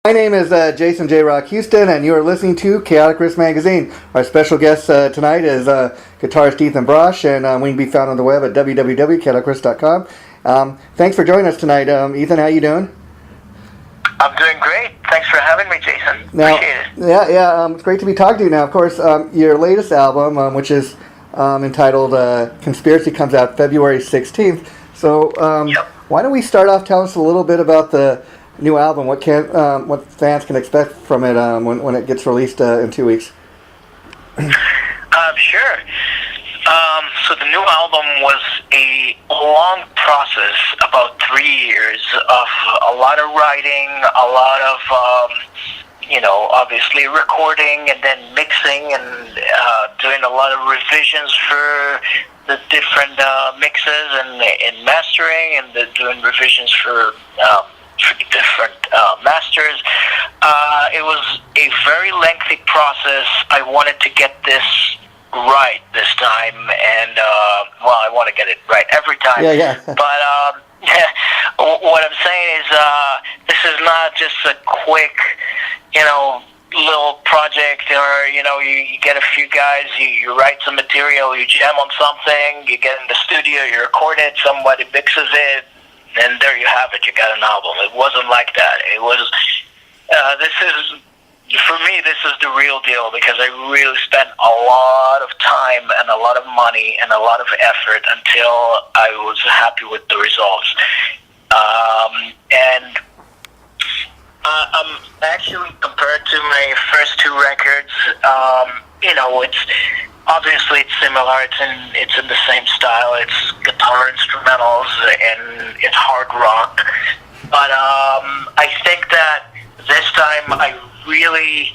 My name is Jason JROCK Houston, and you are listening to Chaotic Riffs Magazine. Our special guest tonight is Guitarist Ethan Brosh, and we can be found on the web at www.chaoticriffs.com. Thanks for joining us tonight, Ethan. How you doing? I'm doing great. Thanks for having me, Jason. Now, Appreciate it. Yeah. It's great to be talking to you. Now, of course, your latest album, which is entitled Conspiracy, comes out February 16th. So, Why don't we start off telling us a little bit about the new album? What fans can expect from it when it gets released in 2 weeks? Sure. So the new album was a long process, about 3 years of a lot of writing, a lot of obviously recording and then mixing and doing a lot of revisions for the different mixes and mastering, and doing revisions for different masters. It was a very lengthy process. I wanted to get this right this time, and I want to get it right every time. Yeah. But what I'm saying is, this is not just a quick, little project, or you get a few guys, you write some material, you jam on something, you get in the studio, you record it, somebody mixes it, and there you have it. You got an album. It wasn't like that. It was. For me, this is the real deal, because I really spent a lot of time and a lot of money and a lot of effort until I was happy with the results. And I'm actually, compared to my first two records, it's obviously it's similar. It's in the same style. It's guitar instrumentals and it's hard rock. But I think that this time I really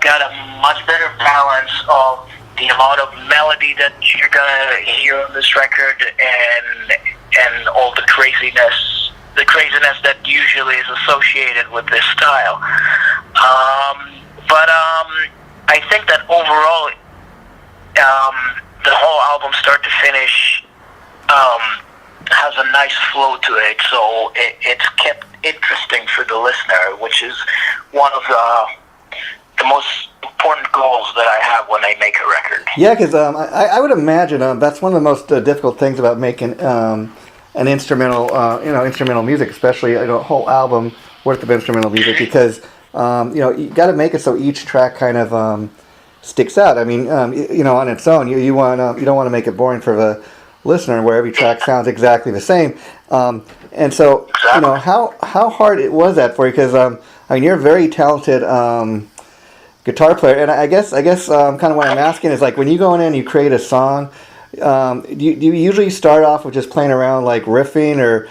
got a much better balance of the amount of melody that you're gonna hear on this record, and all the craziness that usually is associated with this style. But I think that overall, the whole album, start to finish, has a nice flow to it, so it's kept interesting for the listener, which is one of the most important goals that I have when I make a record. Yeah, because I would imagine that's one of the most difficult things about making an instrumental music, especially a whole album worth of instrumental music, because you got to make it so each track kind of sticks out. I mean, on its own, you don't want to make it boring for the listener, where every track sounds exactly the same. And so, how hard it was that for you? Because you're a very talented guitar player, and I guess kind of what I'm asking is, like, when you go in and you create a song, do you usually start off with just playing around, like riffing, or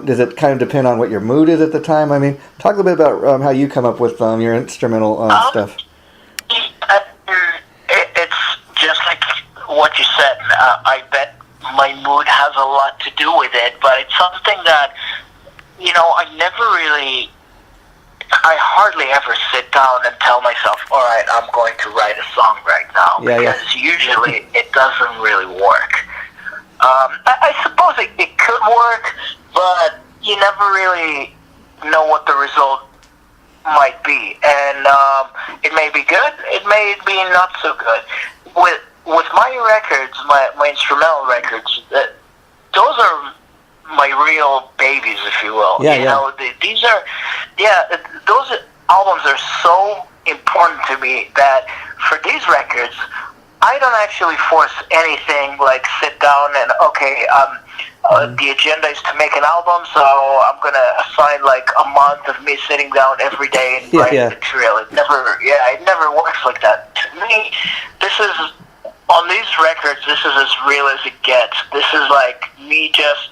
does it kind of depend on what your mood is at the time? I mean, talk a little bit about how you come up with your instrumental stuff. It's just like what you said. I bet my mood has a lot to do with it, but it's something that, I hardly ever sit down and tell myself, all right, I'm going to write a song right now, because usually it doesn't really work. I suppose it could work, but you never really know what the result might be, and it may be good, it may be not so good. With my records, my instrumental records, those are my real babies, if you will. Those albums are so important to me that for these records, I don't actually force anything, like sit down and, the agenda is to make an album, so I'm going to assign like a month of me sitting down every day and writing material. It never works like that. To me, on these records, this is as real as it gets. This is like me just,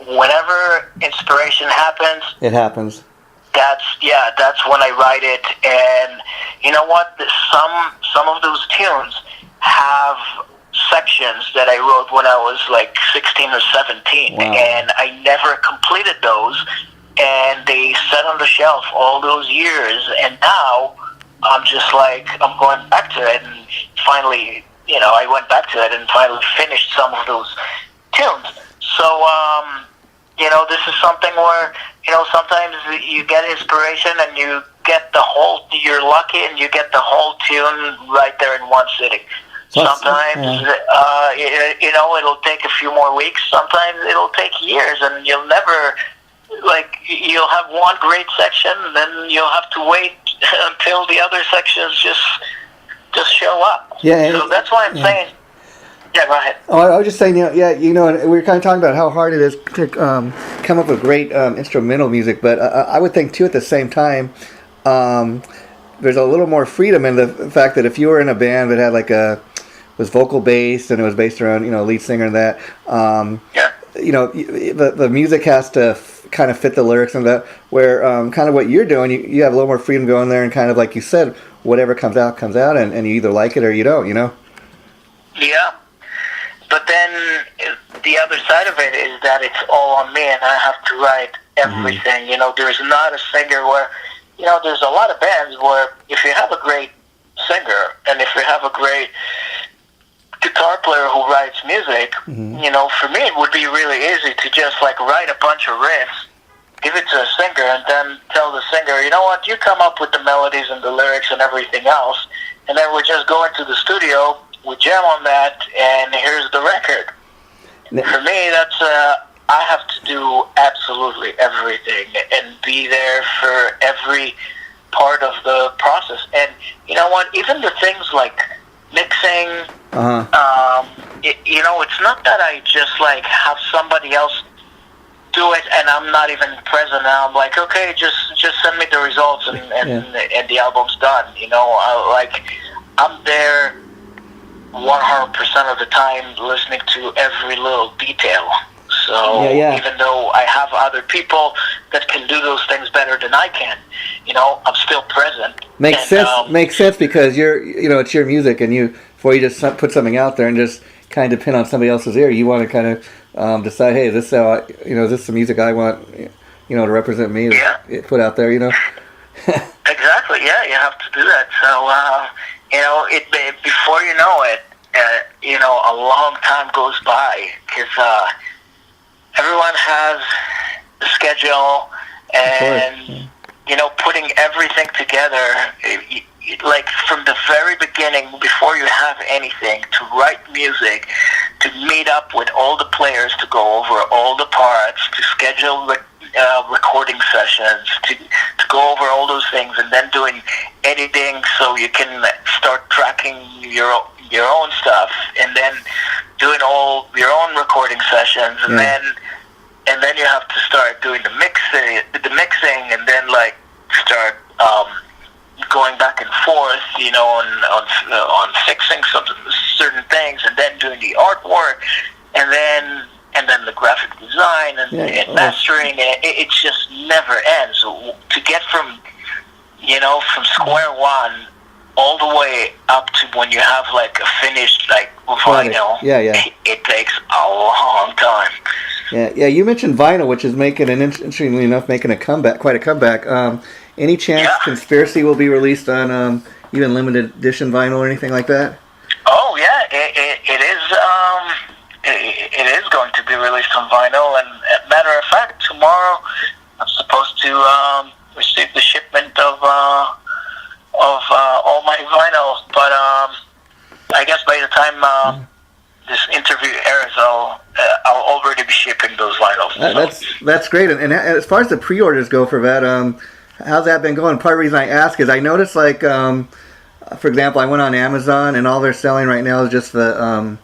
whenever inspiration happens, it happens. That's when I write it. And you know what? Some of those tunes have sections that I wrote when I was like 16 or 17, wow. And I never completed those, and they sat on the shelf all those years, and now I'm just like, I'm going back to it, and finally, I went back to it and finally finished some of those tunes. So, this is something where, sometimes you get inspiration and you get you're lucky and you get the whole tune right there in one sitting. Sometimes, it'll take a few more weeks. Sometimes it'll take years, and you'll never, you'll have one great section, and then you'll have to wait until the other sections just show up. Yeah. So that's why I'm saying. Yeah, go ahead. Oh, I was just saying, and we were kind of talking about how hard it is to come up with great instrumental music, but I would think too at the same time, there's a little more freedom in the fact that if you were in a band that had was vocal based and it was based around lead singer and that, the music has to kind of fit the lyrics and that. Where kind of what you're doing, you have a little more freedom going there and kind of like you said, whatever comes out, and you either like it or you don't. Yeah. But then the other side of it is that it's all on me, and I have to write everything. Mm-hmm. There's not a singer where, there's a lot of bands where if you have a great singer and if you have a great guitar player who writes music, mm-hmm. For me it would be really easy to just write a bunch of riffs, give it to a singer, and then tell the singer, you know what, you come up with the melodies and the lyrics and everything else, and then we just go into the studio, we jam on that, and here's the record. For me, that's I have to do absolutely everything and be there for every part of the process. And you know what? Even the things like mixing, it's not that I just have somebody else do it and I'm not even present. Now I'm like, okay, just send me the results and the album's done. I'm there 100% of the time listening to every little detail. So even though I have other people that can do those things better than I can, I'm still present. Makes sense because it's your music, and before you just put something out there and just kind of depend on somebody else's ear, you want to kind of decide, hey, is this is this the music I want, to represent me, put out there, Exactly. Yeah, you have to do that. So before you know it, a long time goes by because everyone has a schedule, and putting everything together, from the very beginning, before you have anything, to write music, to meet up with all the players, to go over all the parts, to schedule recording sessions, to go over all those things, and then doing editing so you can start tracking your own stuff, and then doing all your own recording sessions, and then you have to start doing the mixing, and then start going back and forth, on fixing certain things, and then doing the artwork, and then the graphic design and mastering, and it just never ends. To get from square one all the way up to when you have a finished vinyl, it takes a long time. Yeah. You mentioned vinyl, which is interestingly enough, making quite a comeback. Any chance Conspiracy will be released on even limited edition vinyl or anything like that? Oh yeah, it is. It is going to be released on vinyl, and matter of fact, tomorrow I'm supposed to receive the shipment of all my vinyl. But I guess by the time this interview airs, I'll already be shipping those vinyls. That's great. And as far as the pre-orders go for that, how's that been going? Part of the reason I ask is I noticed, for example, I went on Amazon, and all they're selling right now is just the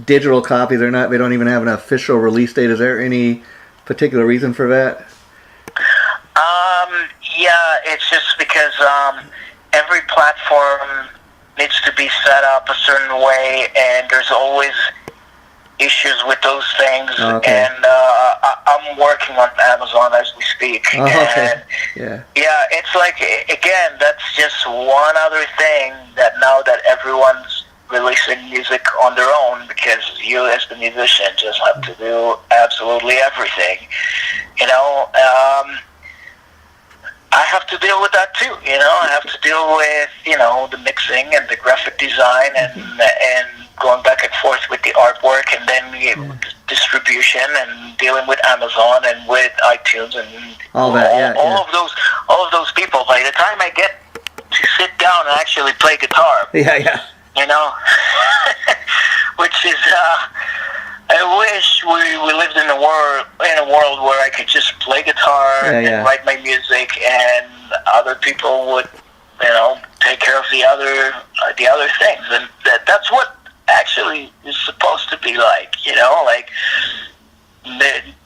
digital copies. They don't even have an official release date. Is there any particular reason for that? Yeah, it's just because every platform needs to be set up a certain way, and there's always issues with those things. Oh, okay. And I'm working on Amazon as we speak. Oh, okay. And it's again, that's just one other thing that now that everyone's releasing music on their own, because you as the musician just have to do absolutely everything. I have to deal with that too. I have to deal with the mixing and the graphic design and going back and forth with the artwork, and then distribution and dealing with Amazon and with iTunes and all that, all of those people. By the time I get to sit down and actually play guitar, you know, which is I wish we lived in a world where I could just play guitar and write my music, and other people would, you know, take care of the other things, and that's what actually is supposed to be like, you know, like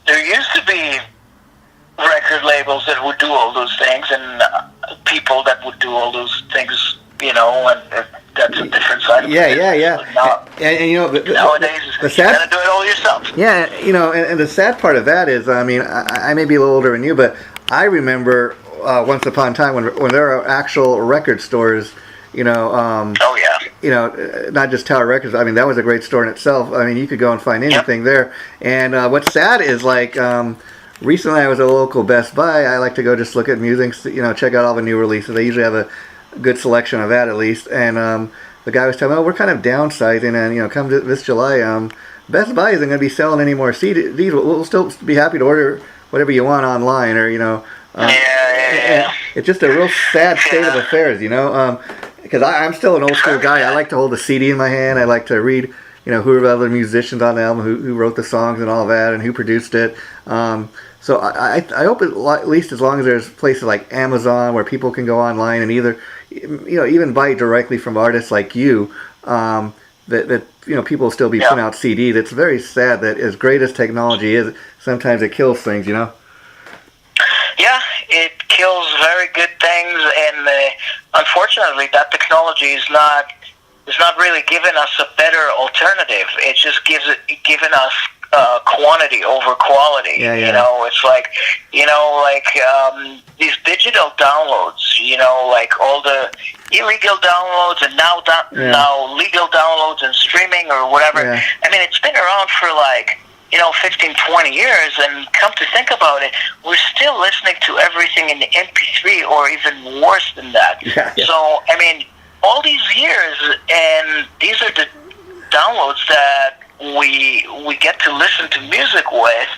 there used to be record labels that would do all those things, and people that would do all those things, you know, and that's a different side of it. Now, and you know, nowadays you gotta do it all yourself. Yeah, you know, and the sad part of that is, I mean, I may be a little older than you, but I remember once upon a time when there are actual record stores, you know. You know, not just Tower Records. I mean, that was a great store in itself. I mean, you could go and find anything there. And what's sad is, like, recently I was at a local Best Buy. I like to go just look at music, you know, check out all the new releases. They usually have a good selection of that, at least. And the guy was telling me, oh, we're kind of downsizing, and, you know, come this July, Best Buy isn't going to be selling any more CDs. We'll still be happy to order whatever you want online, or, you know. It's just a real sad state of affairs, you know. Because I'm still an old school guy. I like to hold a CD in my hand. I like to read, you know, who are the other musicians on the album, who wrote the songs and all that, and who produced it. So I hope at least as long as there's places like Amazon where people can go online and either, you know, even buy directly from artists like you, that you know, people will still be putting out CDs. It's very sad that as great as technology is, sometimes it kills things, you know. Yeah, it kills very good things, and unfortunately, that technology is not really giving us a better alternative. It's just giving us quantity over quality. You know, it's like, you know, like these digital downloads. You know, like all the illegal downloads and now legal downloads and streaming or whatever. I mean, it's been around for like, you know, 15, 20 years, and come to think about it, we're still listening to everything in the MP3 or even worse than that. So, I mean, all these years, and these are the downloads that we get to listen to music with,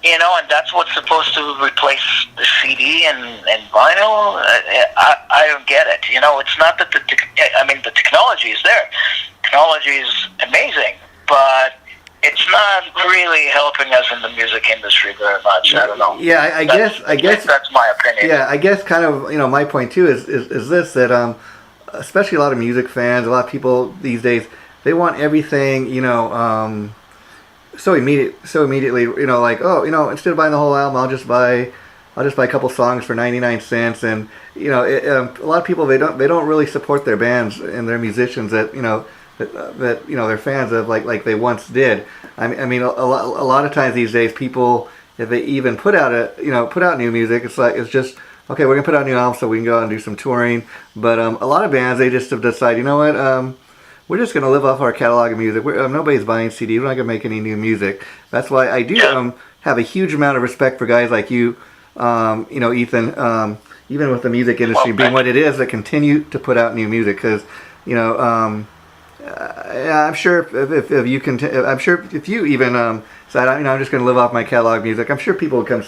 you know, and that's what's supposed to replace the CD and vinyl. I don't get it. You know, it's not that the technology is there. Technology is amazing, but it's not really helping us in the music industry very much. I don't know. Yeah, I guess that's my opinion. Yeah, I guess kind of, you know, my point too is this, that especially a lot of music fans, a lot of people these days, they want everything, you know, so immediately, you know, like, oh, you know, instead of buying the whole album, I'll just buy a couple songs for 99 cents, and, you know, a lot of people, they don't really support their bands and their musicians that, you know, that you know, they're fans of, like they once did. I mean, a lot of times these days, people, if they even put out new music, it's just, okay, we're gonna put out a new album so we can go out and do some touring. But a lot of bands, they just have decided, you know what, we're just gonna live off our catalog of music. Nobody's buying CDs. We're not gonna make any new music. That's why I do have a huge amount of respect for guys like you, you know, Ethan. Even with the music industry being what it is, that continue to put out new music, because, you know. I'm sure if you can, I'm sure if you even said, you know, I'm just going to live off my catalog music, I'm sure people would come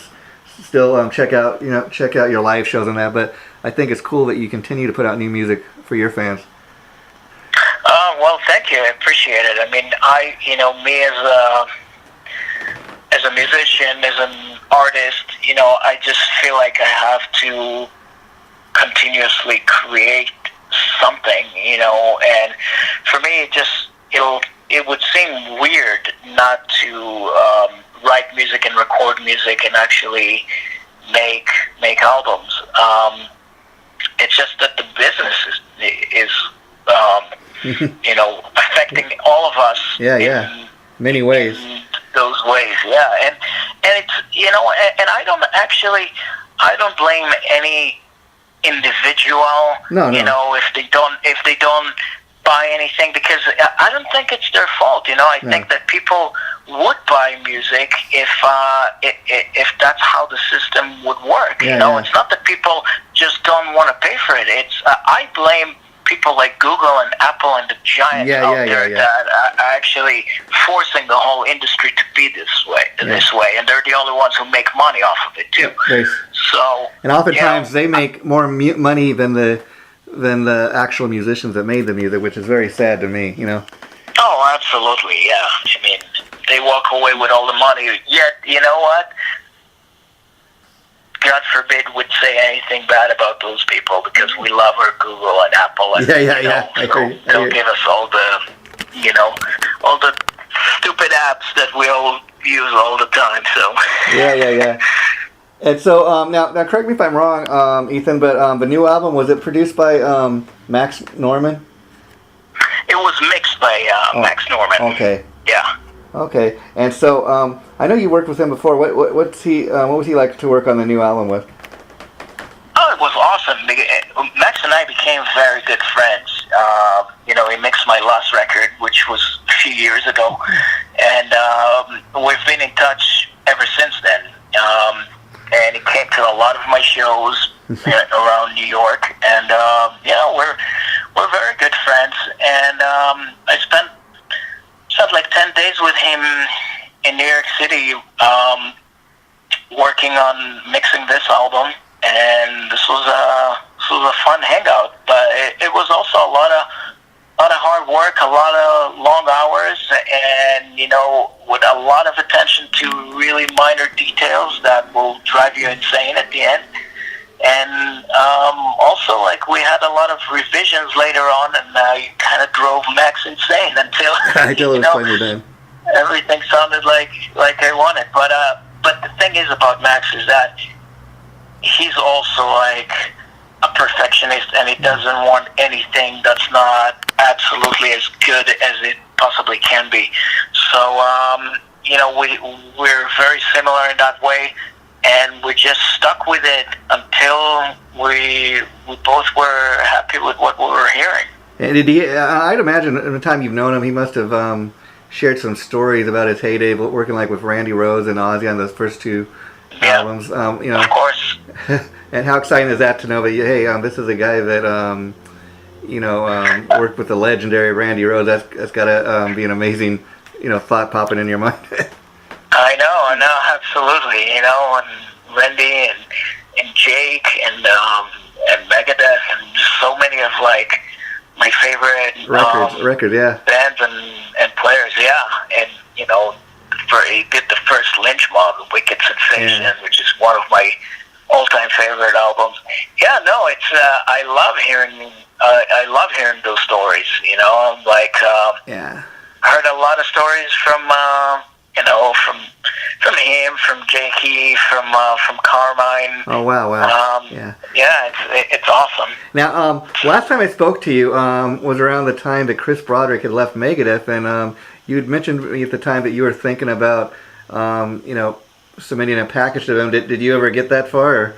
still check out your live shows and that. But I think it's cool that you continue to put out new music for your fans. Well, thank you. I appreciate it. I mean, you know, me as a musician, as an artist, you know, I just feel like I have to continuously create something, you know, and for me, it would seem weird not to write music and record music and actually make albums. It's just that the business is you know, affecting all of us. In many ways. In those ways, and it's, you know, and I don't blame any individual, you know, if they don't buy anything, because I don't think it's their fault. You know, I think that people would buy music if that's how the system would work. You know, it's not that people just don't want to pay for it. It's I blame people like Google and Apple and the giants that are actually forcing the whole industry to be this way, and they're the only ones who make money off of it too. So, and oftentimes they make more money than the actual musicians that made the music, which is very sad to me. Oh, absolutely, yeah. I mean, they walk away with all the money. Yet, you know what? God forbid we'd say anything bad about those people because we love our Google and Apple. And, they'll give us all the, all the stupid apps that we all use all the time. So. Yeah. And so now correct me if I'm wrong, Ethan, but the new album, was it produced by Max Norman? It was mixed by Max Norman. Okay. Yeah. Okay, and so I know you worked with him before. What was he like to work on the new album with? Oh, it was awesome. Max and I became very good friends. He mixed my last record, which was a few years ago, and we've been in touch ever since then. And he came to a lot of my shows around New York, and we're very good friends. And I spent like 10 days with him in New York City, working on mixing this album, and this was a fun hangout. But it was also a lot of hard work, a lot of long hours, and with a lot of attention to really minor details that will drive you insane at the end. And also, we had a lot of revisions later on, and it kind of drove Max insane until everything sounded like I wanted. But the thing is about Max is that he's also a perfectionist, and he doesn't want anything that's not absolutely as good as it possibly can be. So we're very similar in that way. And we just stuck with it until we both were happy with what we were hearing. And I'd imagine in the time you've known him, he must have shared some stories about his heyday working with Randy Rhoads and Ozzy on those first two albums. Of course. And how exciting is that to know that, hey, this is a guy that worked with the legendary Randy Rhoads. That's got to be an amazing thought popping in your mind. I know, absolutely. And Randy and Jake and Megadeth and so many of my favorite records, bands and players, and he did the first Lynch Mob, Wicked Sensation, which is one of my all-time favorite albums. It's I love hearing those stories. Heard a lot of stories from him, from Jakey, from Carmine. Oh wow! It's awesome. Now, last time I spoke to you was around the time that Chris Broderick had left Megadeth, and you had mentioned at the time that you were thinking about, submitting a package to them. Did you ever get that far? Or?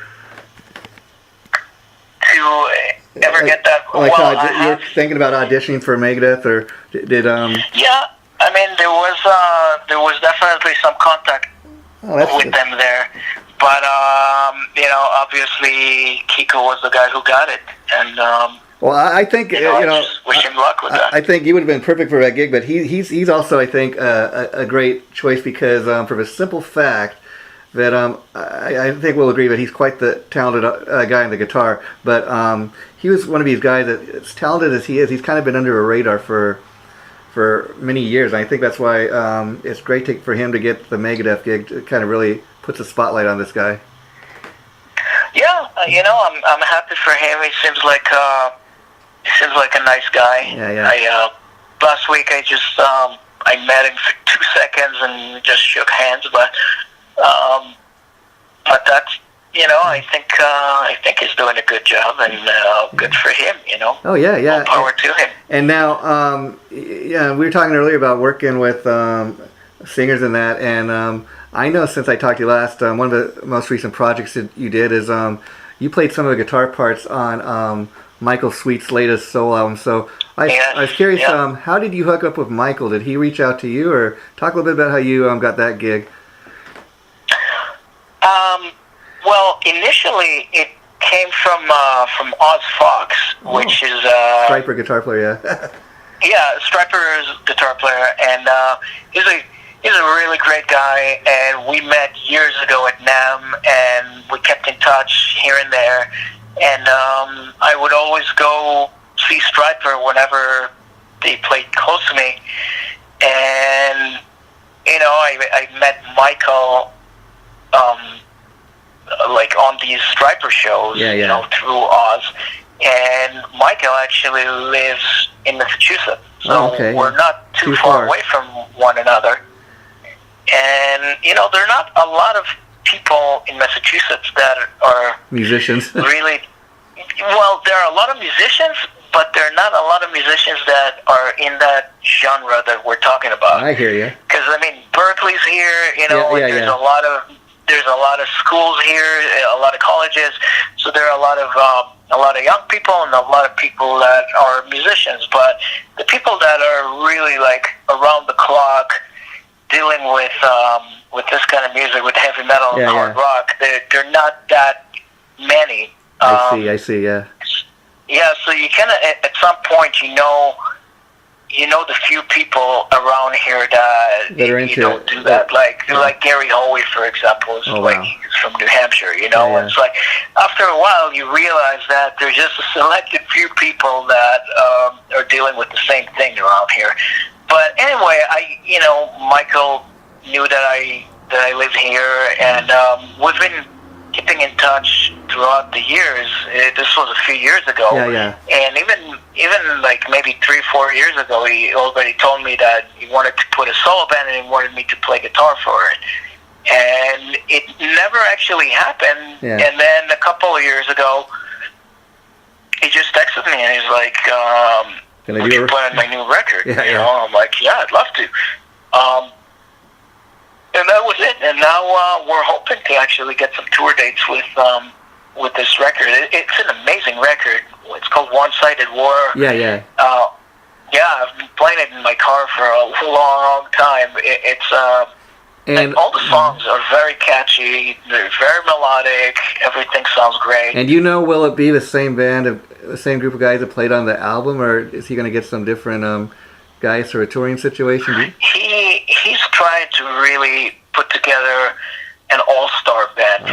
To ever get that? You were thinking about auditioning for Megadeth, or did? Yeah. I mean, there was definitely some contact with them there, but obviously Kiko was the guy who got it, and I think just wish him luck with that. I think he would have been perfect for that gig, but he's also, I think, a great choice because for the simple fact that I think we'll agree that he's quite the talented guy on the guitar, but he was one of these guys that, as talented as he is, he's kind of been under a radar for many years, and I think that's why it's great for him to get the Megadeth gig. It kind of really puts a spotlight on this guy. Yeah, I'm happy for him. He seems like a nice guy. Yeah. Last week I met him for 2 seconds and just shook hands, but that's I think he's doing a good job, and good for him. Oh yeah. All power to him. And now, we were talking earlier about working with singers and that, and I know since I talked to you last, one of the most recent projects that you did is you played some of the guitar parts on Michael Sweet's latest solo album. So I was curious, how did you hook up with Michael? Did he reach out to you, or talk a little bit about how you got that gig? Well, initially it came from Oz Fox, which is Striper guitar player. Yeah, Striper is a guitar player, and he's a really great guy. And we met years ago at NAMM, and we kept in touch here and there. And I would always go see Striper whenever they played close to me. And I met Michael like on these Striper shows, through Oz. And Michael actually lives in Massachusetts, so we're not too far away from one another. And there are not a lot of people in Massachusetts that are musicians. Really, well, there are a lot of musicians, but there are not a lot of musicians that are in that genre that we're talking about. I hear you. Because Berkeley's here. There's a lot of schools here, a lot of colleges. So there are a lot of young people and a lot of people that are musicians. But the people that are really like around the clock dealing with this kind of music, with heavy metal and hard rock, they're not that many. I see. Yeah. Yeah, so you kind of at some point the few people around here that are into don't do that, like Gary Hoey, for example, is he's from New Hampshire, and it's like after a while you realize that there's just a selected few people that are dealing with the same thing around here. But anyway, Michael knew that I live here, and we've been keeping in touch throughout the years. This was a few years ago. And even like maybe 3-4 years ago, he already told me that he wanted to put a solo band and he wanted me to play guitar for it. And it never actually happened. And then a couple of years ago, he just texted me and he's like, would you play on my new record? I'm like, yeah, I'd love to. And that was it. And now we're hoping to actually get some tour dates with this record. It's an amazing record. It's called One-Sided War. I've been playing it in my car for a long time. And all the songs are very catchy. They're very melodic. Everything sounds great. And will it be the same band, the same group of guys that played on the album, or is he going to get some different guys for a touring situation? He's trying to really put together an all-star band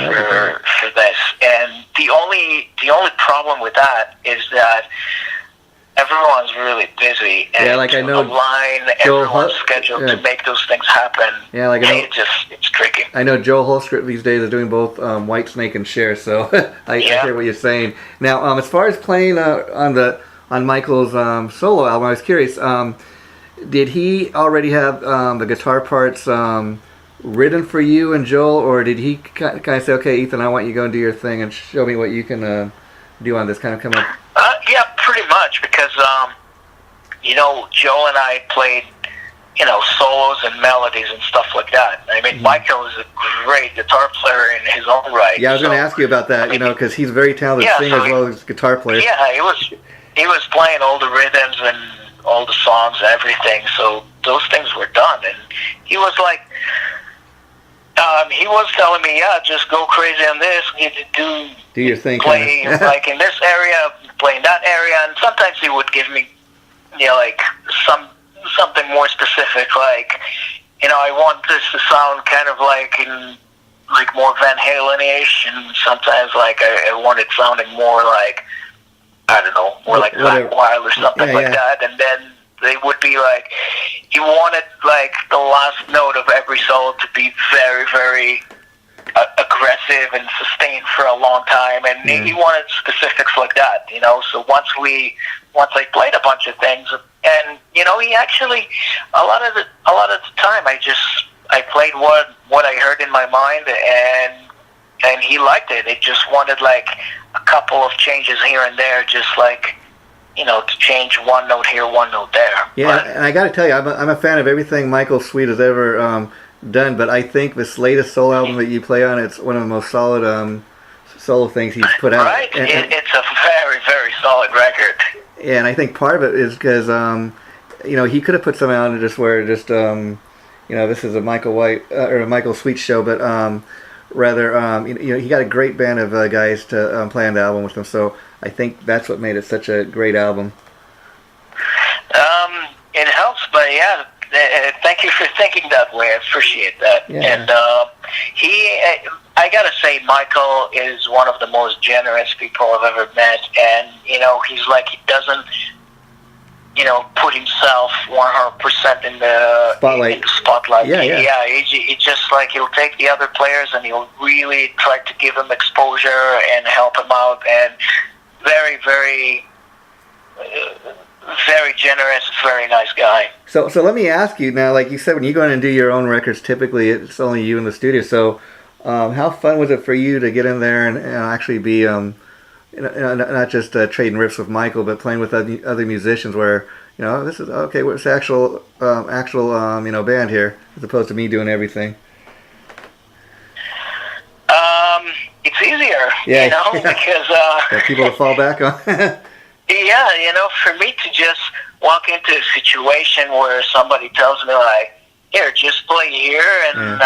for this, and the only problem with that is that everyone's really busy, and I know align everyone's schedule to make those things happen. It's tricky. I know Joel Holscott these days is doing both Whitesnake and Cher, so I hear what you're saying. Now, as far as playing on Michael's solo album, I was curious. Did he already have the guitar parts written for you and Joel, or did he kind of say, okay, Ethan, I want you to go and do your thing and show me what you can do on this, kind of come up? Yeah, pretty much, because, Joel and I played, solos and melodies and stuff like that. Michael is a great guitar player in his own right. Yeah, I was going to ask you about that, because he's a very talented singer as well as guitar player. Yeah, he was playing all the rhythms and all the songs and everything, so those things were done. And he was like, he was telling me, just go crazy on this, do your thing, play like in this area, play in that area. And sometimes he would give me like something more specific, like I want this to sound kind of like in like more Van Halen-ish, and sometimes like I want it sounding more like, I don't know, more like Black Wild or something like that. And then they would be like, he wanted like the last note of every solo to be very, very aggressive and sustained for a long time, and he wanted specifics like that, So once I played a bunch of things, and he actually a lot of the time I played what I heard in my mind, and he liked it. It just wanted like a couple of changes here and there, just like, to change one note here, one note there. Yeah, and I got to tell you, I'm a fan of everything Michael Sweet has ever done, but I think this latest solo album that you play on, it's one of the most solid solo things he's put out. Right, it's a very, very solid record. Yeah, and I think part of it is because, he could have put something on just where this is a Michael White or a Michael Sweet show, but rather, he got a great band of guys to play on the album with him. So I think that's what made it such a great album. It helps, but yeah, thank you for thinking that way. I appreciate that. Yeah. And I gotta say, Michael is one of the most generous people I've ever met, and he's like, he doesn't put himself 100% in the spotlight. Yeah. He just like, he'll take the other players and he'll really try to give them exposure and help them out, and very, very, very generous, very nice guy. So let me ask you now, like you said, when you go in and do your own records, typically it's only you in the studio. So how fun was it for you to get in there and actually be not just trading riffs with Michael, but playing with other musicians where, this is, okay, what's the actual band here, as opposed to me doing everything? It's easier, because... Got people to fall back on. Yeah, for me to just walk into a situation where somebody tells me, like, here, just play here and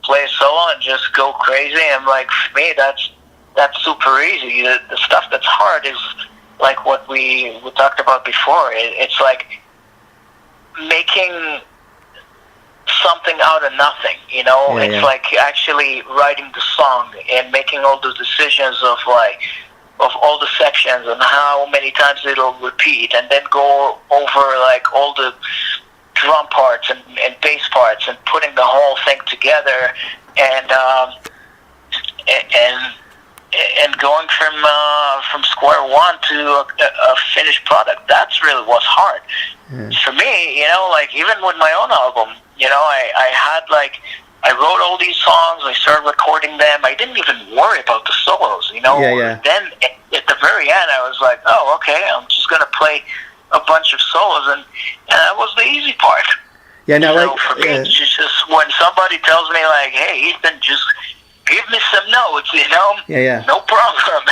play a solo and just go crazy, I'm like, for me, that's super easy. The stuff that's hard is like what we talked about before. It's like making something out of nothing, It's like actually writing the song and making all the decisions of all the sections and how many times it'll repeat, and then go over like all the drum parts and bass parts and putting the whole thing together and going from square one to a finished product. That's really what's hard. For me, like even with my own album, I had I wrote all these songs, I started recording them, I didn't even worry about the solos, Then at the very end I was like, oh, okay, I'm just going to play a bunch of solos, and that was the easy part. Yeah, no, for me, it's just when somebody tells me like, hey, Ethan, just give me some notes, no problem.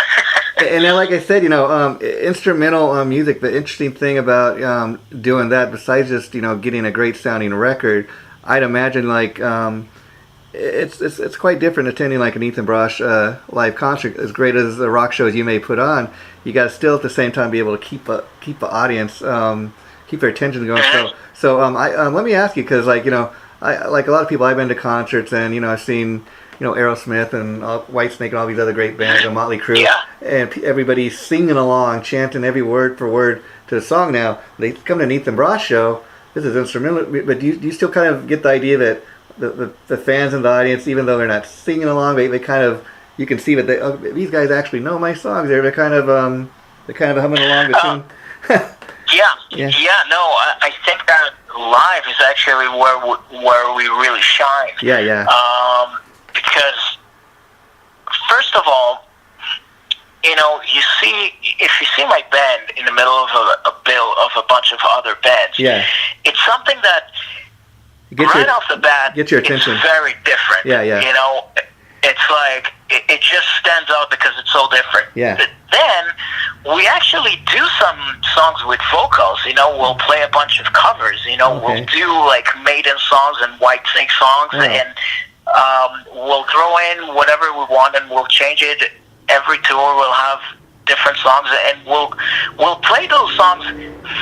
And then, like I said, instrumental music, the interesting thing about doing that, besides just, getting a great sounding record, I'd imagine it's quite different attending like an Ethan Brosh live concert. As great as the rock shows you may put on, you got to still at the same time be able to keep the audience, keep their attention going. So let me ask you, because I like a lot of people, I've been to concerts and I've seen Aerosmith and Whitesnake and all these other great bands and Motley Crue, and everybody's singing along, chanting every word for word to the song. Now they come to an Ethan Brosh show. This is instrumental, but do you still kind of get the idea that the fans in the audience, even though they're not singing along, they kind of, you can see that these guys actually know my songs. They're kind of humming along the tune. No, I think that live is actually where we really shine. Because first of all, if you see my band in the middle of a bill of a bunch of other bands, it's something that right off the bat, get your attention. It's very different. It's like it just stands out because it's so different. But then we actually do some songs with vocals. We'll play a bunch of covers. We'll do like Maiden songs and Whitesnake songs, and we'll throw in whatever we want, and we'll change it. Every tour will have different songs, and we'll play those songs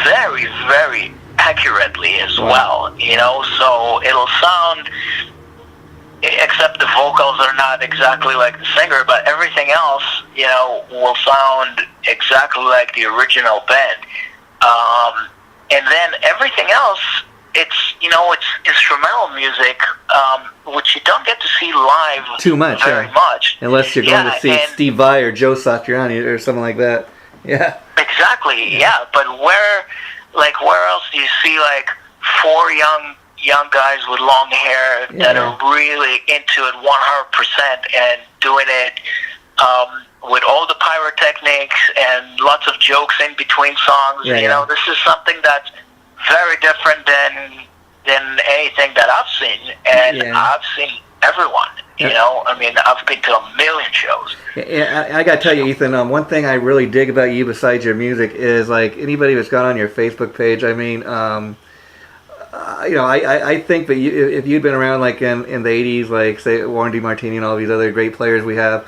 very, very accurately as well. So it'll sound, except the vocals are not exactly like the singer, but everything else, will sound exactly like the original band. And then everything else, it's instrumental music, which you don't get to see live too much, very much. Unless you're going to see Steve Vai or Joe Satriani or something like that. Exactly. But where else do you see like four young guys with long hair that are really into it 100% and doing it with all the pyrotechnics and lots of jokes in between songs? This is something that's very different than anything that I've seen, and I've seen everyone. I've been to a million shows. I gotta tell you, Ethan, one thing I really dig about you besides your music is like anybody that's gone on your Facebook page. I think that if you'd been around like in the '80s, like say Warren DeMartini and all these other great players we have,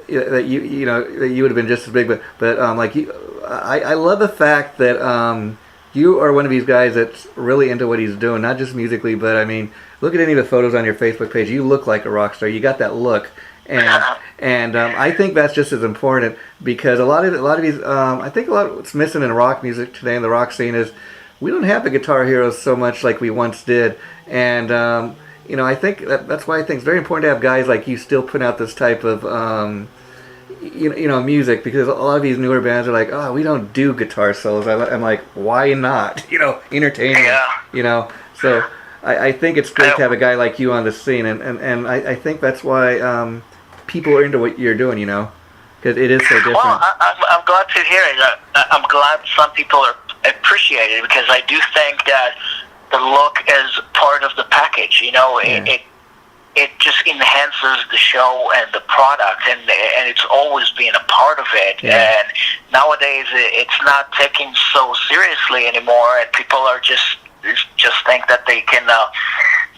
that you would have been just as big. But like you, I love the fact that you are one of these guys that's really into what he's doing, not just musically, but I mean, look at any of the photos on your Facebook page. You look like a rock star. You got that look, and I think that's just as important because a lot of these, I think a lot of what's missing in rock music today in the rock scene is we don't have the guitar heroes so much like we once did, and I think that's why I think it's very important to have guys like you still putting out this type of music, because a lot of these newer bands are like, oh, we don't do guitar solos. I'm like, why not? Entertaining. Yeah. So I think it's great to have a guy like you on the scene, and I think that's why people are into what you're doing, because it is so different. Well, I'm glad to hear it. I'm glad some people are appreciate it, because I do think that the look is part of the package. It just enhances the show and the product, and it's always been a part of it. Yeah. And nowadays, it's not taken so seriously anymore, and people are just think that they can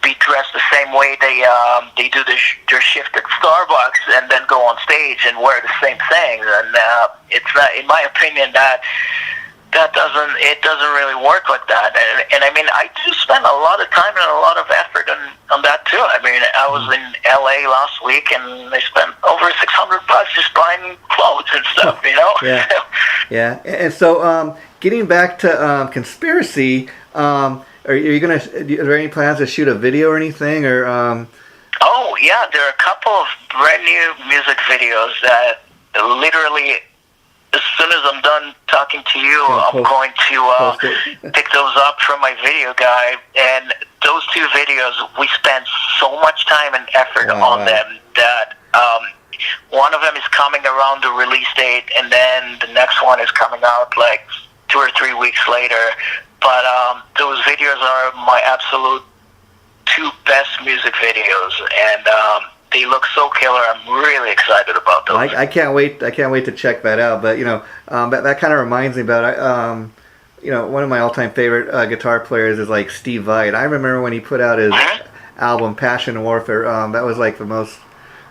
be dressed the same way they do their shift at Starbucks and then go on stage and wear the same things. And it's not, in my opinion, that doesn't really work like that. And I mean, I do spend a lot of time and a lot of effort on that too. I mean, I was in LA last week and I spent over $600 just buying clothes and stuff, Yeah. Yeah. And so, getting back to Conspiracy, are there any plans to shoot a video or anything, or? Oh yeah, there are a couple of brand new music videos that literally, as soon as I'm done talking to you, I'm going to pick those up from my video guy. And those two videos, we spent so much time and effort on them that one of them is coming around the release date, and then the next one is coming out like 2 or 3 weeks later. But those videos are my absolute 2 best music videos, and they look so killer. I'm really excited about those. I can't wait. I can't wait to check that out. But that kind of reminds me about one of my all-time favorite guitar players is like Steve Vai. I remember when he put out his album Passion and Warfare. That was like the most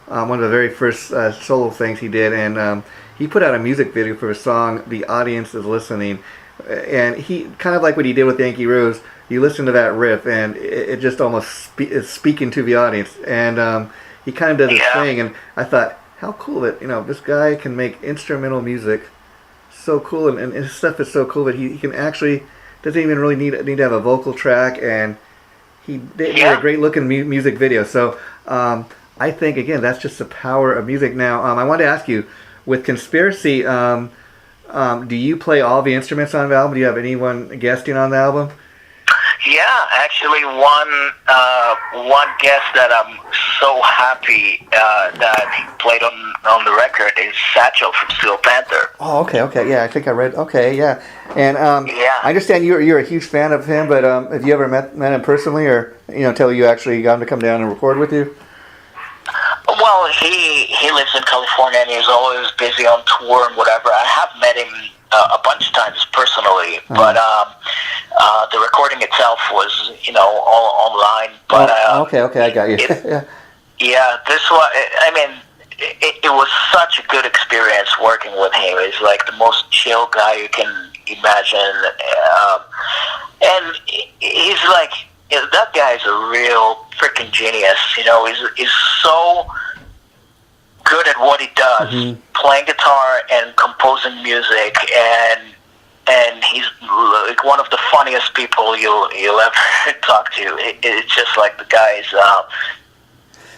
one of the very first solo things he did, and he put out a music video for a song "The Audience Is Listening," and he kind of like what he did with Yankee Rose. You listen to that riff, and it just almost is speaking to the audience, and he kind of does his thing, and I thought, how cool that this guy can make instrumental music so cool, and his stuff is so cool that he can actually doesn't even really need to have a vocal track, and he did a great looking music video. So I think again that's just the power of music. Now I wanted to ask you, with Conspiracy, do you play all the instruments on the album? Do you have anyone guesting on the album? Yeah, actually, one guest that I'm so happy that he played on the record is Satchel from Steel Panther. Oh, okay, yeah, I think I read. Okay, yeah, and I understand you're a huge fan of him, but have you ever met him personally, or until you actually got him to come down and record with you? Well, he lives in California and he's always busy on tour and whatever. I have met him a bunch of times personally, but the recording itself was, all online. But okay, I got you. Yeah, this one. I mean, it was such a good experience working with him. He's like the most chill guy you can imagine, and he's like, that guy's a real freaking genius. He's so good at what he does, playing guitar and composing music, and he's like one of the funniest people you'll ever talk to. It's just like the guy's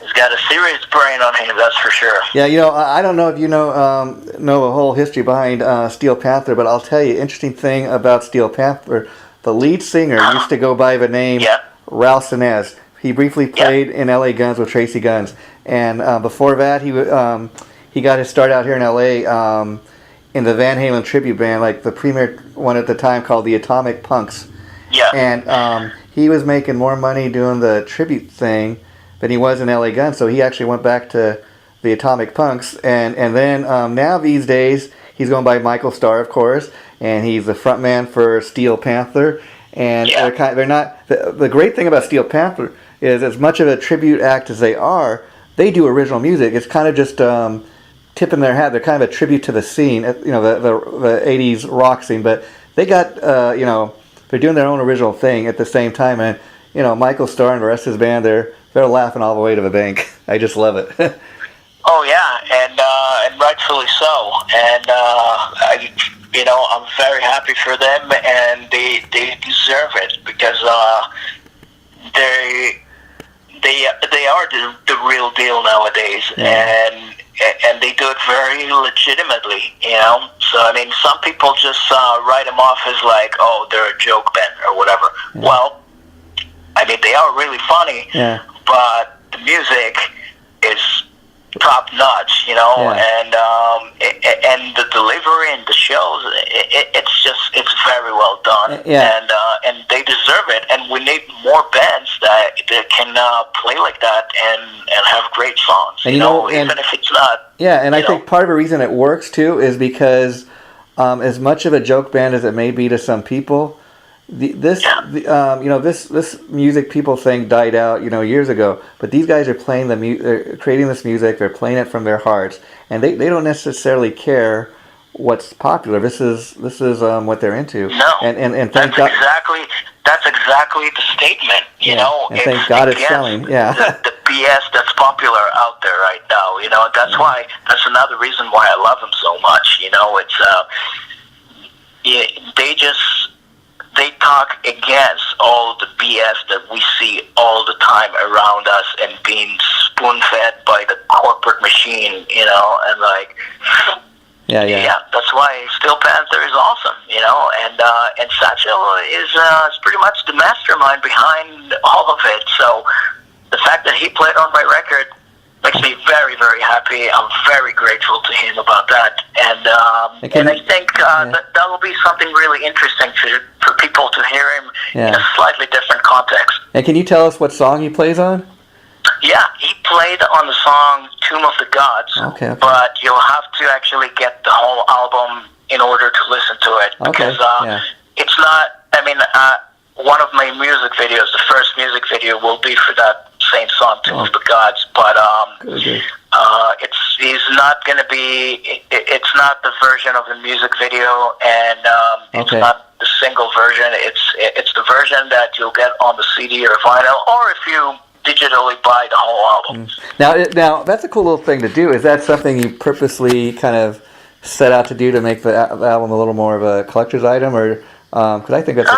he's got a serious brain on him, that's for sure. Yeah, I don't know if you know the whole history behind Steel Panther, but I'll tell you, interesting thing about Steel Panther, the lead singer used to go by the name Ralph Senez. He briefly played in LA Guns with Tracy Guns, and before that, he got his start out here in LA in the Van Halen tribute band, like the premier one at the time called the Atomic Punks. Yeah. And he was making more money doing the tribute thing than he was in LA Guns, so he actually went back to the Atomic Punks, and then now these days he's going by Michael Starr, of course, and he's the frontman for Steel Panther. and they're not. The great thing about Steel Panther is, as much of a tribute act as they are, they do original music. It's kind of just tipping their hat. They're kind of a tribute to the scene, the '80s rock scene. But they got they're doing their own original thing at the same time, and Michael Starr and the rest of his band, they're laughing all the way to the bank. I just love it. Oh yeah, and rightfully so. And I'm very happy for them, and they deserve it, because they are the real deal nowadays, and they do it very legitimately. So I mean, some people just write them off as like, oh, they're a joke band or whatever. Yeah. Well, I mean, they are really funny, but the music is top notch, and the delivery and the shows, it's very well done, and they deserve it. And we need more bands that can play like that and have great songs, and, even if it's not. Yeah, and I think part of the reason it works too is because, as much of a joke band as it may be to some people, this music people think died out, years ago. But these guys are playing they're creating this music. They're playing it from their hearts, and they don't necessarily care what's popular. This is what they're into. No, and that's exactly the statement. And thank God it's selling. Yeah. The BS that's popular out there right now. That's another reason why I love them so much. They talk against all the BS that we see all the time around us, and being spoon-fed by the corporate machine, and like... Yeah, that's why Steel Panther is awesome, and Satchel is pretty much the mastermind behind all of it. So the fact that he played on my record makes me very, very happy. I'm very grateful to him about that, and I think that will be something really interesting for people to hear him in a slightly different context. And can you tell us what song he plays on? Yeah, he played on the song Tomb of the Gods, but you'll have to actually get the whole album in order to listen to it, because it's not, I mean, one of my music videos, the first music video, will be for that same song, Tomb of the Gods, but it's not going to be, it's not the version of the music video, and it's not the single version, it's the version that you'll get on the CD or vinyl, or if you digitally buy the whole album. Now that's a cool little thing to do. Is that something you purposely kind of set out to do to make the album a little more of a collector's item, or because I think that's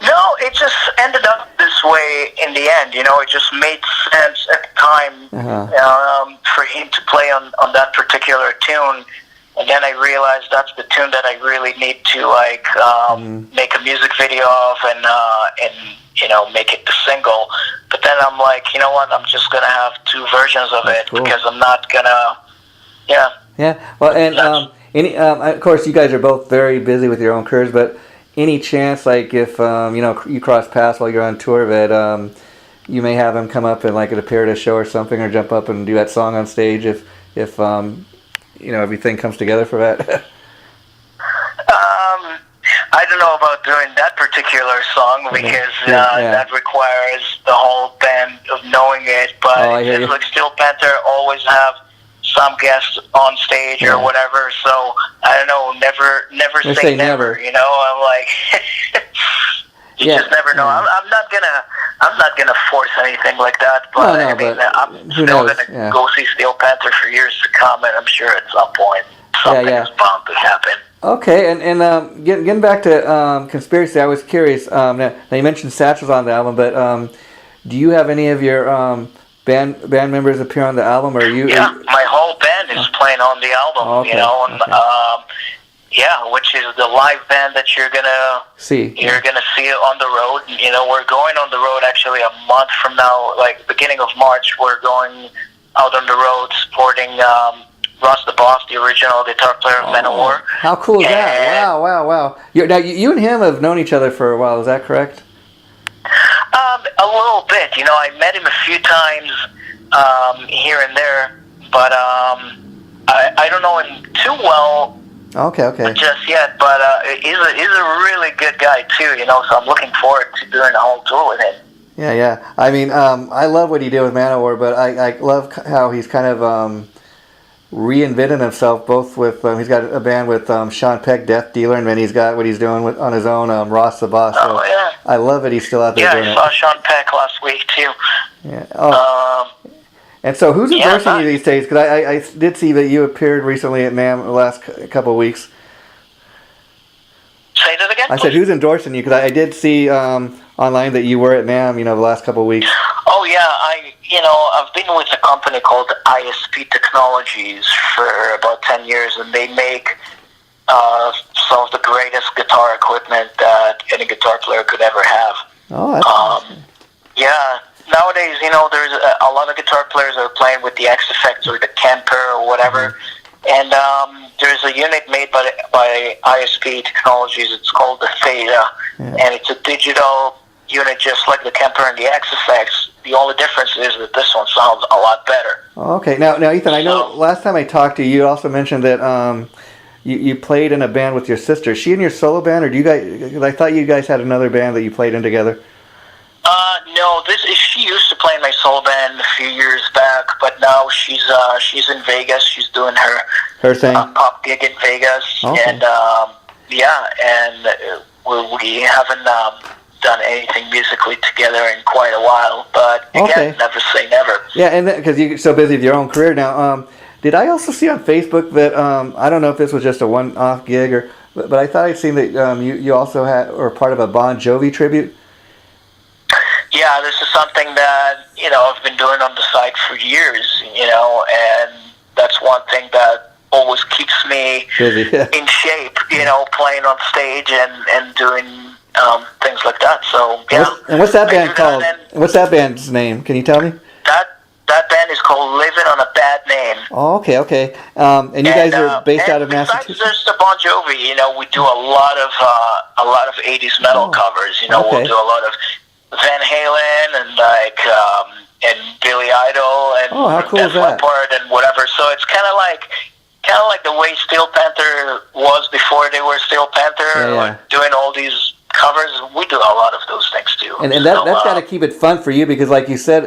no, it just ended up this way in the end. It just made sense at the time for him to play on that particular tune, and then I realized that's the tune that I really need to make a music video of, and make it the single. But then I'm like, you know what? I'm just gonna have two versions of it, because I'm not gonna. Yeah. Well, and of course, you guys are both very busy with your own careers, but any chance, like, if you cross paths while you're on tour, that you may have him come up and like appear at a show or something, or jump up and do that song on stage if everything comes together for that? I don't know about doing that particular song, because that requires the whole band of knowing it. But it's like Steel Panther always have some guests on stage or whatever. So I don't know. Never say never. I'm like, you just never know. I'm not gonna force anything like that. But I'm still gonna go see Steel Panther for years to come, and I'm sure at some point something is bound to happen. Okay, and getting back to Conspiracy, I was curious. Now you mentioned Satchel's on the album, but do you have any of your band members appear on the album, or you? Yeah, my whole band is playing on the album. Which is the live band that you're gonna see. You're gonna see it on the road. We're going on the road actually a month from now, like beginning of March. We're going out on the road supporting. Ross the Boss, the original guitar player of Manowar. How cool is that? Wow. Now, you and him have known each other for a while, is that correct? A little bit. I met him a few times here and there, but I don't know him too well Okay. Just yet, but he's a really good guy too, so I'm looking forward to doing a whole tour with him. Yeah. I mean, I love what he did with Manowar, but I love how he's kind of reinvented himself. Both with he's got a band with Sean Peck, Death Dealer, and then he's got what he's doing on his own, Ross the Boss. So Oh yeah. I love it. He's still out there doing it. Yeah, I saw Sean Peck last week too. Yeah. Oh. And so, who's endorsing you these days? Because I did see that you appeared recently at NAMM the last couple of weeks. Say that again? I said, who's endorsing you? Because I did see online that you were at NAMM, the last couple of weeks. Oh yeah, I've been with a company called ISP Technologies for about 10 years, and they make some of the greatest guitar equipment that any guitar player could ever have. Oh, that's awesome. Yeah. Nowadays, there's a lot of guitar players that are playing with the X Effect or the Kemper or whatever. And there's a unit made by ISP Technologies. It's called the Theta. And it's a digital unit just like the Kemper and the X Effects. The only difference is that this one sounds a lot better. Okay. Now, Ethan, I know last time I talked to you, you also mentioned that you played in a band with your sister. Is she in your solo band, or do you guys? I thought you guys had another band that you played in together. No, she used to play in my solo band a few years back, but now she's in Vegas. She's doing her thing, pop gig in Vegas, okay. And we haven't done anything musically together in quite a while. But again, never say never. Yeah, and because you're so busy with your own career now. Did I also see on Facebook that I don't know if this was just a one-off gig but I thought I'd seen that you also were part of a Bon Jovi tribute. Yeah, this is something that, I've been doing on the side for years, and that's one thing that always keeps me busy, in shape, playing on stage and doing things like that. So, yeah. And what's that band called? What's that band's name? Can you tell me? That band is called Living on a Bad Name. Oh, okay. And you guys are based out of Massachusetts? Besides just the Bon Jovi, we do a lot of 80s metal covers. We'll do a lot of Van Halen and and Billy Idol and how cool Def is that? Leppard and whatever. So it's kind of like the way Steel Panther was before they were Steel Panther, doing all these covers. We do a lot of those things too. And that's got to keep it fun for you because, like you said,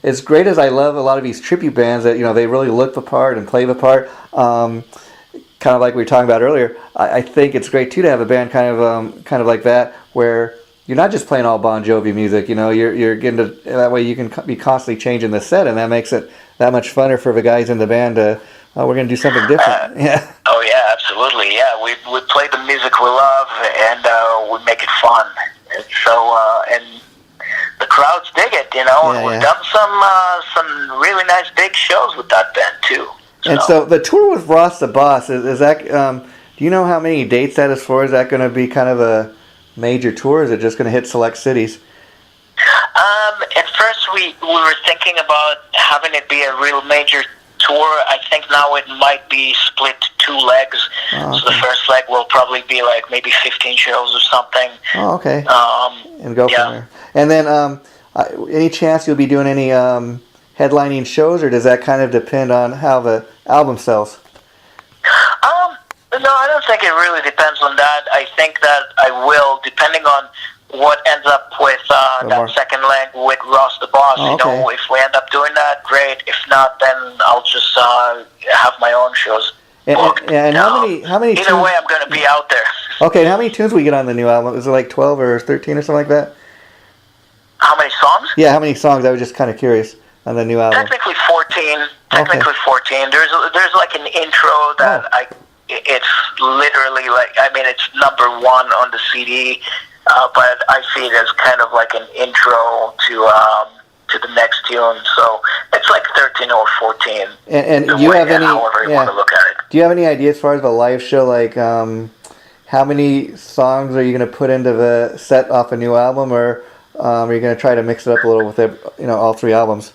as great as I love a lot of these tribute bands that they really look the part and play the part. Kind of like we were talking about earlier. I think it's great too to have a band kind of like that where you're not just playing all Bon Jovi music, you're getting to, that way you can be constantly changing the set, and that makes it that much funner for the guys in the band to, we're going to do something different. Oh yeah, absolutely. Yeah, we play the music we love, and we make it fun. And so, and the crowds dig it, We've done some really nice big shows with that band too. And so the tour with Ross the Boss, is that, do you know how many dates that is for? Is that going to be kind of a major tour, or is it just going to hit select cities? At first we were thinking about having it be a real major tour. I think now it might be split 2 legs. Oh, okay. So the first leg will probably be like maybe 15 shows or something. Oh, okay. And go from there. And then any chance you'll be doing any headlining shows, or does that kind of depend on how the album sells? No, I don't think it really depends on that. I think that I will, depending on what ends up with that second leg with Ross the Boss. Oh, okay. If we end up doing that, great. If not, then I'll just have my own shows. And how many either tunes, way, I'm going to be out there. Okay, and how many tunes we get on the new album? Is it like 12 or 13 or something like that? How many songs? Yeah, how many songs? I was just kind of curious on the new album. Technically 14. Technically 14. There's like an intro that it's literally it's number 1 on the CD, but I see it as kind of like an intro to the next tune. So it's like 13 or 14. And do you have any? However you want to look at it. Do you have any idea as far as the live show? Like, how many songs are you going to put into the set off a new album, or are you going to try to mix it up a little with all 3 albums?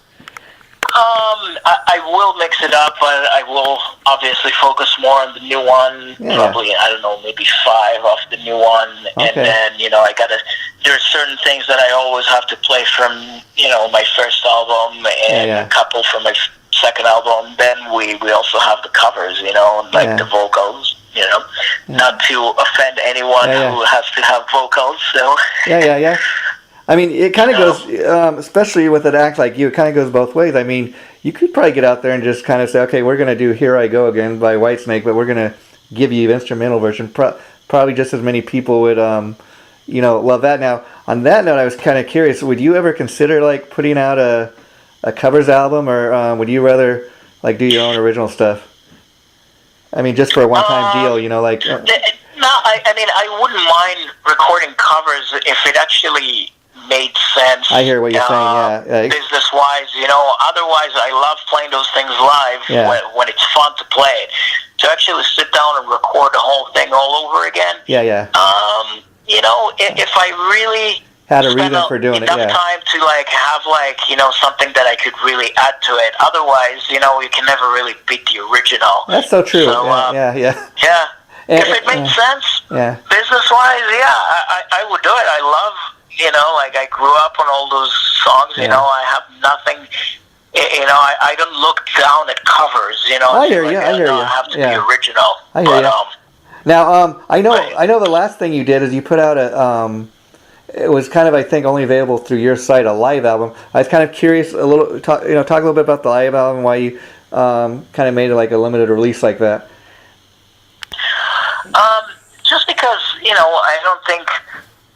I will mix it up, but I will obviously focus more on the new one. Yeah. Probably, I don't know, maybe 5 off the new one. Okay. And then, there's certain things that I always have to play from, my first album and a couple from my second album. Then we also have the covers, the vocals, not to offend anyone who has to have vocals. So yeah. I mean, it kind of goes, especially with an act like you, it kind of goes both ways. I mean, you could probably get out there and just kind of say, okay, we're going to do Here I Go Again by Whitesnake, but we're going to give you the instrumental version. Probably just as many people would, love that. Now, on that note, I was kind of curious, would you ever consider, like, putting out a covers album, or would you rather, like, do your own original stuff? I mean, just for a one-time deal, like... No, I mean, I wouldn't mind recording covers if it actually made sense. I hear what you're saying, yeah. Business-wise, otherwise I love playing those things live when it's fun to play it. To actually sit down and record the whole thing all over again. Yeah. If I really had a reason for doing it, enough time to have something that I could really add to it. Otherwise, you can never really beat the original. That's so true. So, yeah. If it made sense, business-wise, I would do it. I love, I grew up on all those songs. I have nothing. I don't look down at covers. I hear you. I have to be original. I hear you. Now, I know the last thing you did is you put out it was kind of, I think, only available through your site, a live album. I was kind of curious talk a little bit about the live album, why you kind of made it like a limited release like that. Just because, I don't think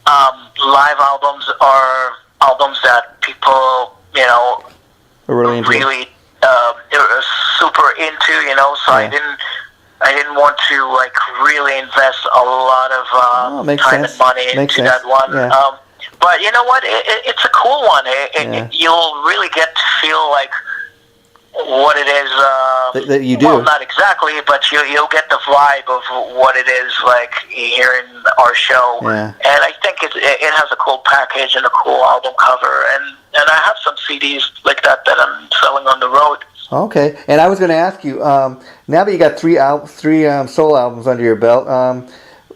live albums are albums that people, really super into, so I didn't want to really invest a lot of time and money into that one. Yeah. But you know what? It's a cool one. You'll really get to feel like what it is that you do. Well, not exactly, but you'll get the vibe of what it is like hearing our show. Yeah. And I think it has a cool package and a cool album cover, and I have some CDs like that I'm selling on the road. Okay, and I was going to ask you, now that you got three solo albums under your belt,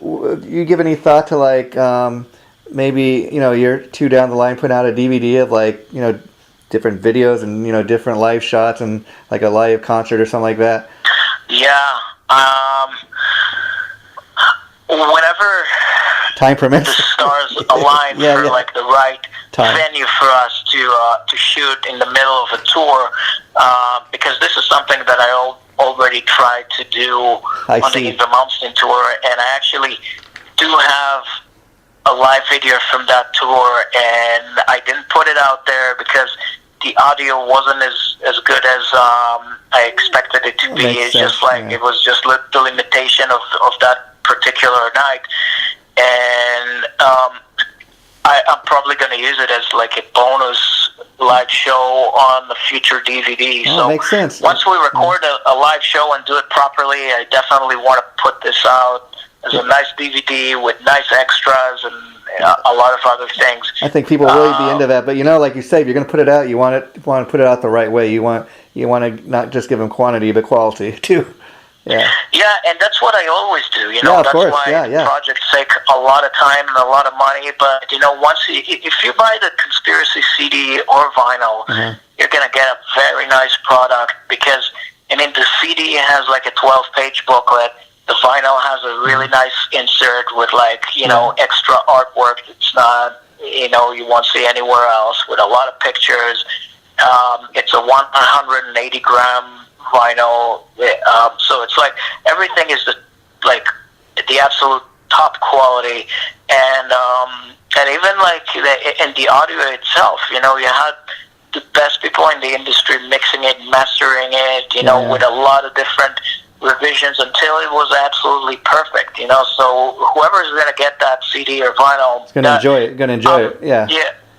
you give any thought to maybe year two down the line putting out a DVD of different videos and different live shots and like a live concert or something like that? Yeah. Whenever time permits, the stars align for the right venue for us to shoot in the middle of a tour, because this is something that I already tried to do on the Yngwie Malmsteen tour, and I actually do have a live video from that tour, and I didn't put it out there because the audio wasn't as good as I expected it to be. It's just it was just the limitation of that particular night, and I'm probably going to use it as a bonus live show on the future DVD. So makes sense. Once we record a live show and do it properly, I definitely want to put this out as a nice DVD with nice extras and a lot of other things. I think people will really be into that. But like you say, if you're going to put it out, you want to put it out the right way. You want to not just give them quantity, but quality too. Yeah. Yeah, and that's what I always do. That's why projects take a lot of time and a lot of money. But if you buy the Conspiracy CD or vinyl, you're going to get a very nice product, because the CD has a 12-page booklet. The vinyl has a really nice insert with extra artwork that's not you won't see anywhere else, with a lot of pictures. It's a 180 gram vinyl, so it's everything is the absolute top quality, and even in the audio itself, you had the best people in the industry mixing it, mastering it, with a lot of different revisions until it was absolutely perfect, so whoever's going to get that CD or vinyl is going to enjoy it. Yeah,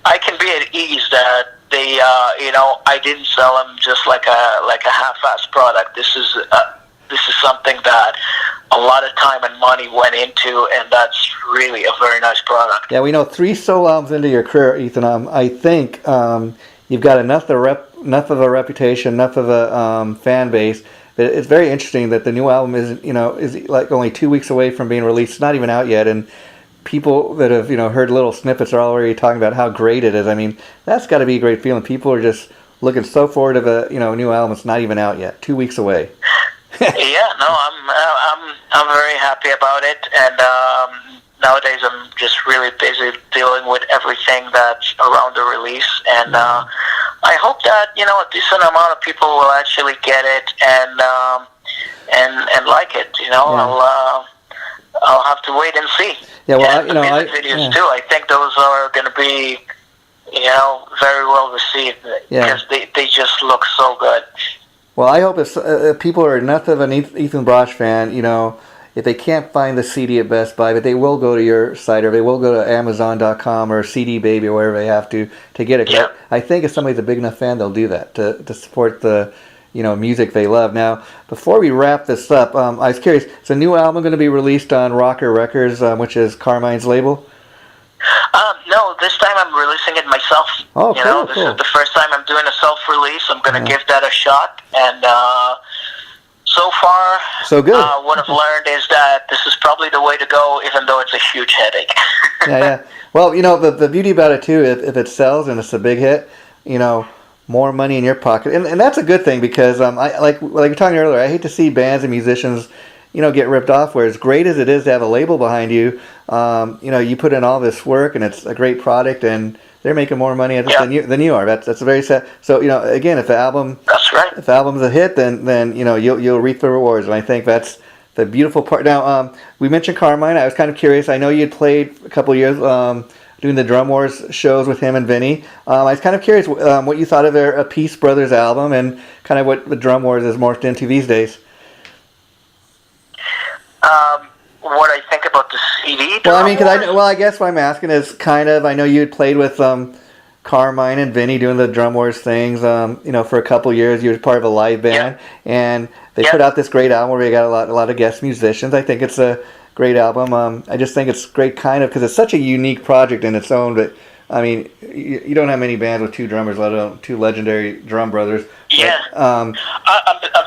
I can be at ease that they I didn't sell them just like a half-assed product. This is something that a lot of time and money went into, and that's really a very nice product. Yeah, we know 3 solo albums into your career, Ethan. I think you've got enough of a reputation, enough of a fan base. It's very interesting that the new album is only 2 weeks away from being released. It's not even out yet, and people that have heard little snippets are already talking about how great it is. I mean, that's got to be a great feeling. People are just looking so forward to a new album. It's not even out yet. 2 weeks away. Yeah, no, I'm very happy about it, and nowadays I'm just really busy dealing with everything that's around the release, and I hope that a decent amount of people will actually get it and like it. I'll have to wait and see. Yeah, well, and the music videos too. I think those are going to be very well received because they just look so good. Well, I hope if people are enough of an Ethan Brosh fan, if they can't find the CD at Best Buy, but they will go to your site, or they will go to Amazon.com or CD Baby or wherever they have to get it. Yeah. I think if somebody's a big enough fan, they'll do that to support the music they love. Now, before we wrap this up, I was curious, is a new album going to be released on Rocker Records, which is Carmine's label? No, this time I'm releasing it myself. Oh, cool, This is the first time I'm doing a self-release. I'm going to give that a shot, and so far, so good. What I've learned is that this is probably the way to go, even though it's a huge headache. Yeah. Well, the beauty about it too, if it sells and it's a big hit, more money in your pocket, and that's a good thing, because I like you were talking earlier, I hate to see bands and musicians get ripped off. Where as great as it is to have a label behind you, you put in all this work and it's a great product, and they're making more money at it than you are. That's very sad. So again, if the album, that's right. If the album's a hit, then you'll reap the rewards, and I think that's the beautiful part. Now, we mentioned Carmine. I was kind of curious. I know you'd played a couple of years doing the Drum Wars shows with him and Vinny. I was kind of curious what you thought of their Peace Brothers album, and kind of what the Drum Wars has morphed into these days. What I think about the CD? Well, I guess what I'm asking is kind of, I know you had played with Carmine and Vinny doing the Drum Wars things, for a couple years. You were part of a live band, and they put out this great album where you got a lot of guest musicians. I think it's a great album. I just think it's great, kind of, because it's such a unique project in its own. But I mean, you don't have many bands with two drummers, let alone two legendary drum brothers. Yeah. But, I'm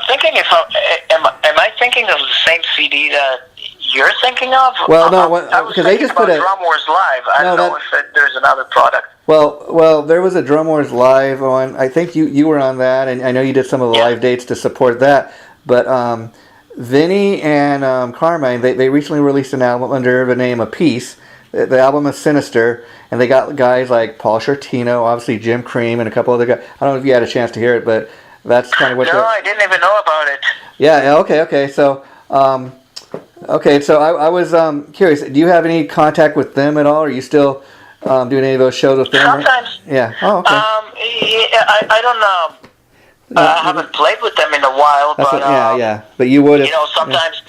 thinking am I thinking of the same CD that you're thinking of? Well, no, because they just put a Drum Wars Live. I don't know if there's another product. Well, there was a Drum Wars Live on. I think you were on that, and I know you did some of the live dates to support that. But Vinny and Carmine, they recently released an album under the name of Peace. The album is Sinister, and they got guys like Paul Shortino, obviously Jim Cream, and a couple other guys. I don't know if you had a chance to hear it, but that's kind of what. No, I didn't even know about it. Yeah. Okay. So, so I was curious. Do you have any contact with them at all? Are you still doing any of those shows with them? Sometimes. Yeah. Oh, okay. I don't know. I haven't played with them in a while, but but you would have. Sometimes.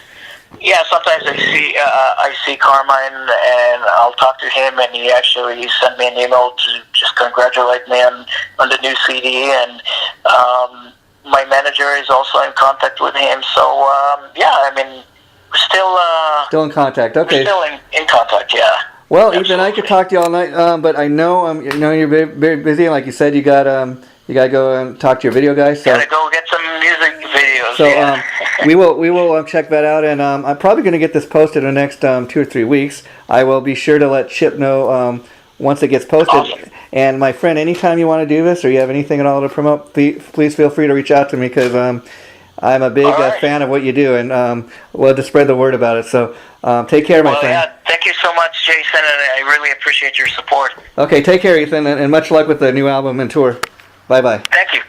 Yeah, sometimes I see Carmine, and I'll talk to him, and he actually sent me an email to just congratulate me on the new CD, and my manager is also in contact with him. So we're still in contact. Okay, we're still in contact. Yeah. Well, absolutely. Ethan, I could talk to you all night, but I know you're very, very busy, and like you said, you got to go and talk to your video guys. So. Gotta go get some music videos. So we will check that out, and I'm probably going to get this posted in the next 2 or 3 weeks. I will be sure to let Chip know once it gets posted. Awesome. And my friend, anytime you want to do this or you have anything at all to promote, please feel free to reach out to me, because I'm a big fan of what you do, and we'll have to spread the word about it. So take care, my friend. Yeah, thank you so much, Jason, and I really appreciate your support. Okay, take care, Ethan, and much luck with the new album and tour. Bye-bye. Thank you.